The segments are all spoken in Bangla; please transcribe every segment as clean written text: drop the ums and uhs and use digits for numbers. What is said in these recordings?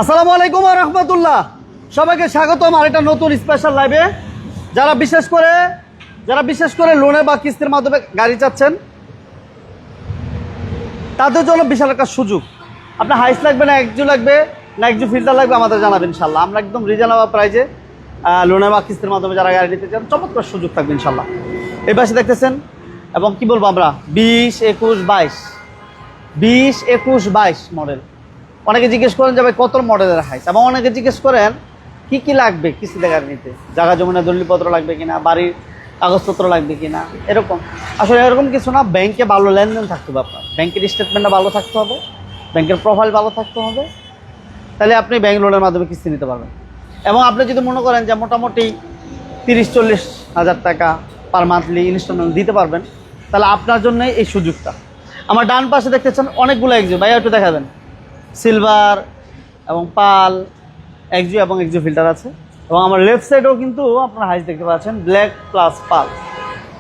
আসসালামু আলাইকুম ওয়া রাহমাতুল্লাহ। সবাইকে স্বাগতম আরেকটা নতুন স্পেশাল লাইভে। যারা বিশেষ করে লোনে বা কিস্তির মাধ্যমে গাড়ি চাচ্ছেন তাদের জন্য বিশাল একটা সুযোগ। আপনার হাইস লাগবে না একজু লাগবে না একজু ফিল্টার লাগবে আমাদের জানাবেন ইনশাল্লাহ। আমরা একদম রিজনেবল প্রাইজে লোনে বা কিস্তির মাধ্যমে যারা গাড়ি নিতে চান চমৎকার সুযোগ থাকবে ইনশাল্লাহ। এই পাশে দেখতেছেন এবং কি বলবো আমরা 20, 21, 22 মডেল। অনেকে জিজ্ঞেস করেন যে ভাই কত মডেলের হাইস, এবং অনেকে জিজ্ঞেস করেন কি লাগবে কিস্তিতে গাড়ি নিতে, জায়গা জমিনের দলিলপত্র লাগবে কিনা, বাড়ির কাগজপত্র লাগবে কিনা। এরকম আসলে এরকম কিছু না, ব্যাংকে ভালো লেনদেন থাকতে হবে, আপনার ব্যাংকের স্টেটমেন্টটা ভালো থাকতে হবে, ব্যাংকের প্রোফাইল ভালো থাকতে হবে, তাহলে আপনি ব্যাংক লোনের মাধ্যমে কিস্তি নিতে পারবেন। এবং আপনি যদি মনে করেন যে মোটামুটি 30-40 হাজার টাকা পার মান্থলি ইনস্টলমেন্ট দিতে পারবেন, তাহলে আপনার জন্য এই সুযোগটা। আমার ডান পাশে দেখতেছেন অনেকগুলো এক্সিউ, ভাইয়া একটু দেখাবেন। সিলভার এবং পাল এক্সিউ এবং এক্সিউ ফিল্টার আছে। এবং আমার লেফট সাইডেও কিন্তু আপনারা হাইস দেখতে পাচ্ছেন, ব্ল্যাক প্লাস পাল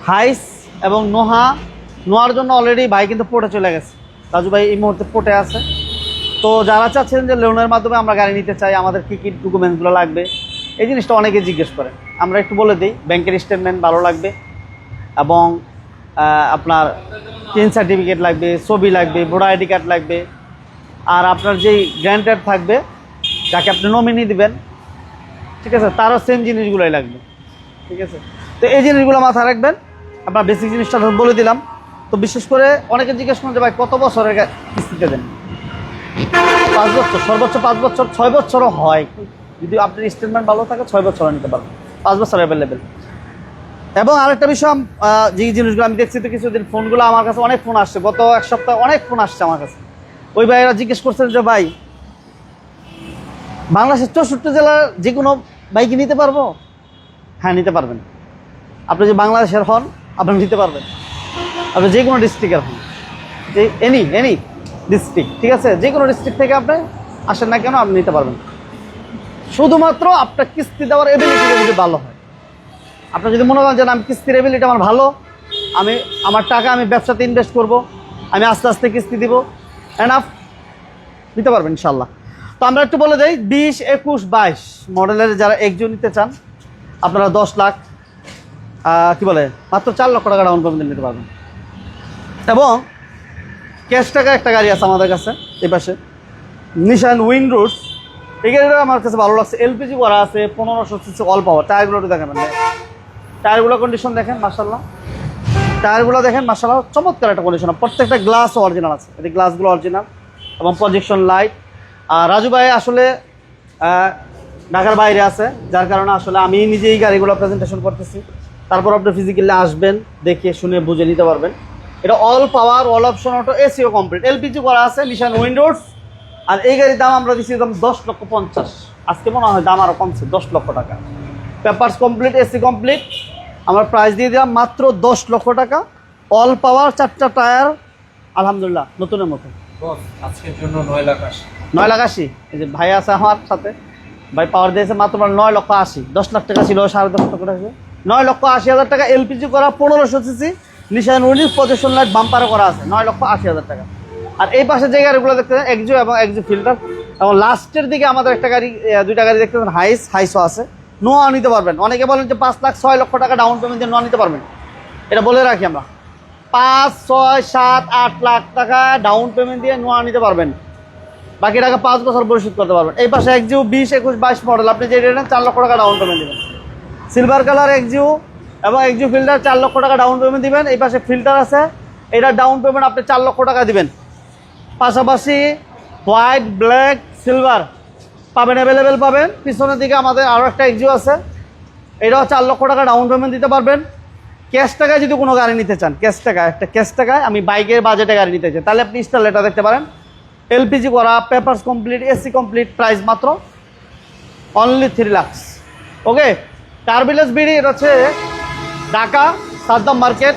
হাইস এবং নোয়ার জন্য অলরেডি ভাই কিন্তু পোর্টে চলে গেছে। রাজু ভাই এই মুহূর্তে পোর্টে আছে। তো যারা চাচ্ছেন যে লোনের মাধ্যমে আমরা গাড়ি নিতে চাই, আমাদের কী কী ডকুমেন্টসগুলো লাগবে, এই জিনিসটা অনেকে জিজ্ঞেস করেন। আমরা একটু বলে দিই, ব্যাংকের স্টেটমেন্ট ভালো লাগবে এবং আপনার টেন সার্টিফিকেট লাগবে, ছবি লাগবে, ভোটার আইডি কার্ড লাগবে, আর আপনার যেই গ্র্যান্টার থাকবে যাকে আপনি নমিনি দিবেন, ঠিক আছে, তারও সেম জিনিসগুলোই লাগবে, ঠিক আছে। তো এই জিনিসগুলো মাথায় রাখবেন। আপনার বেসিক জিনিসটা বলে দিলাম। তো বিশেষ করে অনেকে জিজ্ঞেস করেন যে ভাই কত বছরের কিস্তিতে দেন। 5 বছর, সর্বোচ্চ 5 বছর, 6 বছরও হয় যদি আপনার স্টেটমেন্ট ভালো থাকে, 6 বছরও নিতে পারবেন, 5 বছর অ্যাভেলেবেল। এবং আরেকটা বিষয়, যে জিনিসগুলো আমি দেখছি তো কিছুদিন ফোনগুলো আমার কাছে অনেক ফোন আসছে, গত এক সপ্তাহে অনেক ফোন আসছে আমার কাছে। ওই ভাইয়েরা জিজ্ঞেস করছেন যে ভাই বাংলাদেশের 64 জেলার যে কোনো বাইক নিতে পারবো? হ্যাঁ, নিতে পারবেন। আপনি যে বাংলাদেশের হন আপনি নিতে পারবেন, আপনি যে কোনো ডিস্ট্রিক্টের হন, যে এনি ডিস্ট্রিক্ট, ঠিক আছে, যে কোনো ডিস্ট্রিক্ট থেকে আপনি আসেন না কেন আপনি নিতে পারবেন। শুধুমাত্র আপনার কিস্তি দেওয়ার এবিলিটি যদি ভালো হয়। আপনি যদি মনে করেন যে আমি কিস্তির এবিলিটি আমার ভালো, আমার টাকা আমি ব্যবসাতে ইনভেস্ট করব, আমি আস্তে আস্তে কিস্তি দিব, এনাফ, নিতে পারবেন ইনশাল্লাহ। তো আমরা একটু বলে দেই, 20, 21, 22 মডেলের যারা এক্সিউ নিতে চান আপনারা 10 লাখ মাত্র 4 লক্ষ টাকা ডাউন পেমেন্ট নিতে পারবেন। এবং ক্যাশ টাকা একটা গাড়ি আছে আমাদের কাছে এই পাশে, নিশান উইন্ডোজ। এই গাড়িটা আমার কাছে ভালো লাগছে, এলপিজি করা আছে, 1500 সিসি অল পাওয়ার। টায়ারগুলো একটু দেখাবেন, টায়ারগুলো কন্ডিশন দেখেন মাশাআল্লাহ, টায়ারগুলো দেখেন মাশাআল্লাহ, চমৎকার একটা কন্ডিশন। প্রত্যেকটা গ্লাস অরিজিনাল আছে, এই গ্লাসগুলো অরিজিনাল এবং প্রজেকশন লাইট। আর রাজু ভাই আসলে ঢাকার বাইরে আছে, যার কারণে আসলে আমি নিজেই গাড়িগুলো প্রেজেন্টেশন করতেছি। তারপর আপনি ফিজিক্যালি আসবেন, দেখে শুনে বুঝে নিতে পারবেন। এটা অল পাওয়ার, all option auto, SEO complete, LPG করা আছে, নিশান উইন্ডোজ। আর এই গাড়ির দাম আমরা দিচ্ছি একদম 10,50,000। আজকে মনে হয় দাম আরও কমছে, 10 লক্ষ টাকা। পেপারস কমপ্লিট, এসি কমপ্লিট, আমরা প্রাইস দিয়ে দিলাম মাত্র 10 লক্ষ টাকা। অল পাওয়ার, 4টা টায়ার, আলহামদুলিল্লাহ নতুনের মতো। আজকের জন্য 9,80,000। 9,80,000। এই যে ভাই আছে আমার সাথে, ভাই পাওয়ার দিয়েছে মাত্র 9,80,000। 10 লাখ টাকা ছিল, 10.5 লক্ষ টাকা আছে, 9,80,000 টাকা। এলপিজি করা, 1500 সিসি, নিশান উইন্ডোজ, প্রজেকশন লাইট, বাম্পারও করা আছে, 9,80,000 টাকা। আর এই পাশে যে গাড়িগুলো দেখতে এক্সিউ এবং এক্সিউ ফিল্টার। এবং লাস্টের দিকে আমাদের একটা গাড়ি, 2টা গাড়ি দেখতে পাচ্ছেন, হাইসও আছে, নোয়া নিতে পারবেন। অনেকে বলেন যে 5 লাখ 6 লক্ষ টাকা ডাউন পেমেন্ট দিয়ে নোয়া নিতে পারবেন। এটা বলে রাখি আমরা, 5, 6, 7, 8 লাখ টাকা ডাউন পেমেন্ট দিয়ে নোয়া নিতে পারবেন, বাকি টাকা 5 বছর পরিশোধ করতে পারবেন। এই পাশে এক্সিউ 20, 21, 22 মডেল, আপনি যে রেট 4 লক্ষ টাকা ডাউন পেমেন্ট দেবেন। সিলভার কালার এক্সিউ এবং এক্সিউ ফিল্টার 4 লক্ষ টাকা ডাউন পেমেন্ট দিবেন। এই পাশে ফিল্টার আছে, এটা ডাউন পেমেন্ট আপনি 4 লক্ষ টাকা দিবেন। পাশাপাশি হোয়াইট, ব্ল্যাক, সিলভার পাবেন, অ্যাভেলেবেল পাবেন। পিছনের দিকে আমাদের আরও একটা এক্সিউ আছে, এটাও 4 লক্ষ টাকা ডাউন পেমেন্ট দিতে পারবেন। ক্যাশ টাকায় যদি কোনো গাড়ি নিতে চান, ক্যাশ টাকায় আমি বাইকের বাজেটে গাড়ি নিতে চাই, তাহলে আপনি স্টার লেটার দেখতে পারেন, এলপিজি করা, papers complete, AC complete, price মাত্র অনলি 3 লাখ। ওকে, কার ভিলেজ বিডি, এটা হচ্ছে ঢাকা সাদ্দাম মার্কেট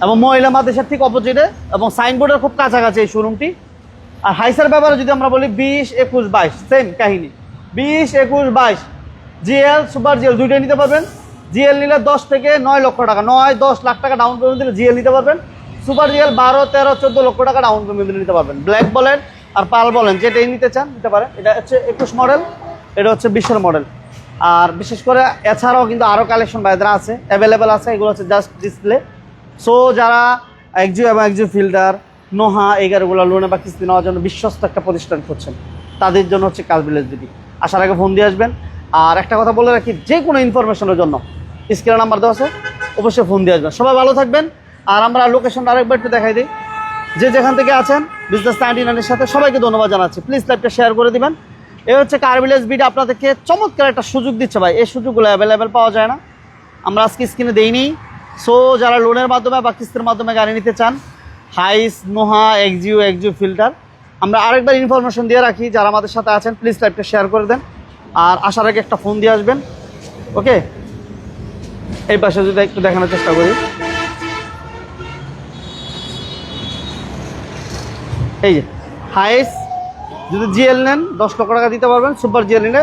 এবং মহিলা মাদ্রাসার ঠিক অপোজিটে এবং সাইনবোর্ডের খুব কাছাকাছি এই শোরুমটি। আর হাইসার ব্যাপারে যদি আমরা বলি 20, 21, 22 সেম কাহিনী, 20, 21, 22 জিএল, সুপার জিএল দুইটাই নিতে পারবেন। জিএল নিলে 10 থেকে 9 লক্ষ টাকা, 9-10 লাখ টাকা ডাউন পেমেন্ট দিলে জিএল নিতে পারবেন। সুপার জিএল 12, 13, 14 লক্ষ টাকা ডাউন পেমেন্ট দিলে নিতে পারবেন। ব্ল্যাক বলেন, আর পাল বলেন, যেটাই নিতে চান নিতে পারেন। এটা হচ্ছে 21 মডেল, এটা হচ্ছে 20 মডেল। আর বিশেষ করে এছাড়াও কিন্তু আরও কালেকশন বাইরে আছে, অ্যাভেলেবেল আছে। এগুলো হচ্ছে জাস্ট ডিসপ্লে। সো যারা একজিও এবং একজিও ফিল্টার, নোহা এই গাড়িগুলো লোনে বা কিস্তি নেওয়ার জন্য বিশ্বস্ত একটা প্রতিষ্ঠান করছেন, তাদের জন্য হচ্ছে কালবিল এসবিডি। আসার আগে ফোন দিয়ে আসবেন। আর একটা কথা বলে রাখি, যে কোনো ইনফরমেশনের জন্য স্ক্রিনে নাম্বার দেওয়া আছে, অবশ্যই ফোন দিয়ে আসবেন। সবাই ভালো থাকবেন। আর আমরা লোকেশনটা আরেকবার একটু দেখাই দিই। যে যেখান থেকে আছেন বিজনেস 99 সাথে সবাইকে ধন্যবাদ জানাচ্ছি। প্লিজ লাইভটা শেয়ার করে দিবেন। এই হচ্ছে কারবিল এসবিডি আপনাদেরকে চমৎকার একটা সুযোগ দিচ্ছে ভাই। এই সুযোগগুলো অ্যাভেলেবেল পাওয়া যায় না, আমরা আজকে স্ক্রিনে দেইনি। সো যারা লোনের মাধ্যমে বা কিস্তির মাধ্যমে গাড়ি নিতে চান, হাইস, নোহা, একজিও ফিল্টার, আমরা আরেকবার ইনফরমেশন দিয়ে রাখি। যারা আমাদের সাথে আছেন প্লিজ লাইভটা শেয়ার করে দেন। আর আসার আগে একটা ফোন দিয়ে আসবেন। ওকে, এই পাশে যদি একটু দেখানোর চেষ্টা করি, এই যে হাইস যদি জিএল নেন 10 লক্ষ টাকা দিতে পারবেন। সুপার জিএল নিলে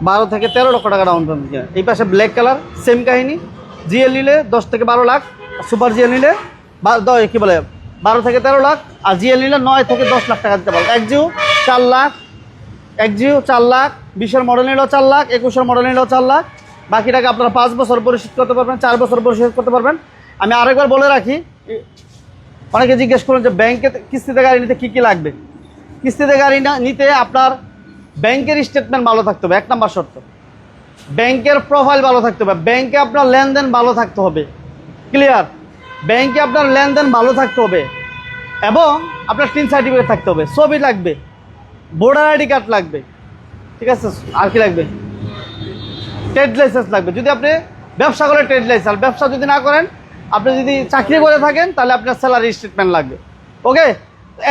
12 থেকে 13 লক্ষ টাকা ডাউন পেমেন্ট। এই পাশে ব্ল্যাক কালার, সেম কাহিনী। জিএল নিলে 10 থেকে 12 লাখ, সুপার জিএল নিলে কি বলে 12 থেকে 13 লাখ, আর জিএল নিলে 9 থেকে 10 লাখ টাকা দিতে পারবেন। একজিও 4 লাখ, 20 মডেল নিলেও 4 লাখ, 21 মডেল নিলেও 4 লাখ। বাকি টাকা আপনারা 5 বছর পরিশোধ করতে পারবেন, 4 বছর পরিশোধ করতে পারবেন। আমি আরেকবার বলে রাখি, অনেকে জিজ্ঞেস করেন যে ব্যাংকে কিস্তিতে গাড়ি নিতে কী কী লাগবে। কিস্তিতে গাড়ি নিতে আপনার ব্যাংকের স্টেটমেন্ট ভালো থাকতে হবে, 1 নম্বর শর্ত। ব্যাংকের প্রোফাইল ভালো থাকতে হবে, ব্যাংকে আপনার লেনদেন ভালো থাকতে হবে। ক্লিয়ার? ব্যাংকে আপনার লেনদেন ভালো থাকতে হবে এবং আপনার টিন সার্টিফিকেট থাকতে হবে, ছবি লাগবে, ভোটার আইডি কার্ড লাগবে, ঠিক আছে? আর কি লাগবে? ট্রেড লাইসেন্স লাগবে। যদি আপনি ব্যবসা করেন ট্রেড লাইসেন্স, ব্যবসা যদি না করেন, আপনি যদি চাকরি করে থাকেন তাহলে আপনার স্যালারি স্টেটমেন্ট লাগবে। ওকে,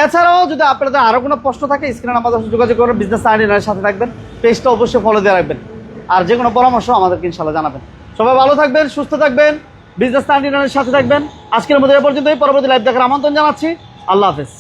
এছাড়াও যদি আপনাদের আরও কোনো প্রশ্ন থাকে স্ক্রিনে আমাদের সাথে যোগাযোগ করবেন। বিজনেস 99 সাথে থাকবেন, পেজটা অবশ্যই ফলো দিয়ে রাখবেন। আর যে কোনো পরামর্শ আমাদেরকে ইনশাল্লাহ জানাবেন। সবাই ভালো থাকবেন, সুস্থ থাকবেন, বিজনেস 99 সাথে থাকবেন। আজকের মধ্যে এ পর্যন্তই। পরবর্তী লাইভ দেখার আমন্ত্রণ জানাচ্ছি। আল্লাহ হাফেজ।